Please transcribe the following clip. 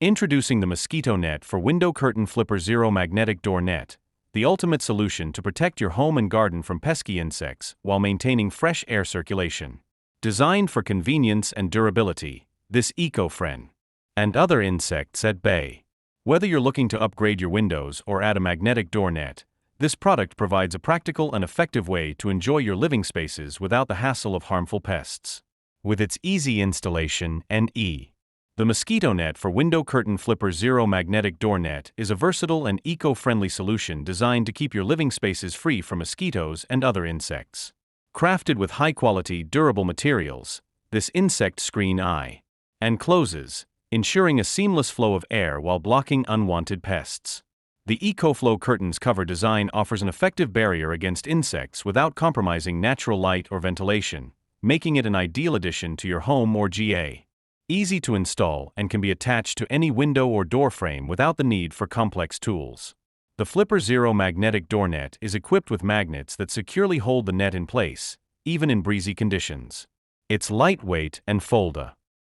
Introducing the Mosquito Net for Window Curtain Flipper Zero Magnetic Door Net, the ultimate solution to protect your home and garden from pesky insects while maintaining fresh air circulation. Designed for convenience and durability, this eco-friendly and other insects at bay. Whether you're looking to upgrade your windows or add a magnetic door net, this product provides a practical and effective way to enjoy your living spaces without the hassle of harmful pests. With its easy installation and the Mosquito Net for Window Curtain Flipper Zero Magnetic Door Net is a versatile and eco-friendly solution designed to keep your living spaces free from mosquitoes and other insects. Crafted with high-quality, durable materials, this insect screen and closes, ensuring a seamless flow of air while blocking unwanted pests. The EcoFlow curtains cover design offers an effective barrier against insects without compromising natural light or ventilation, making it an ideal addition to your home or GA. Easy to install and can be attached to any window or door frame without the need for complex tools. The Flipper Zero Magnetic Door Net is equipped with magnets that securely hold the net in place, even in breezy conditions. It's lightweight and fold-up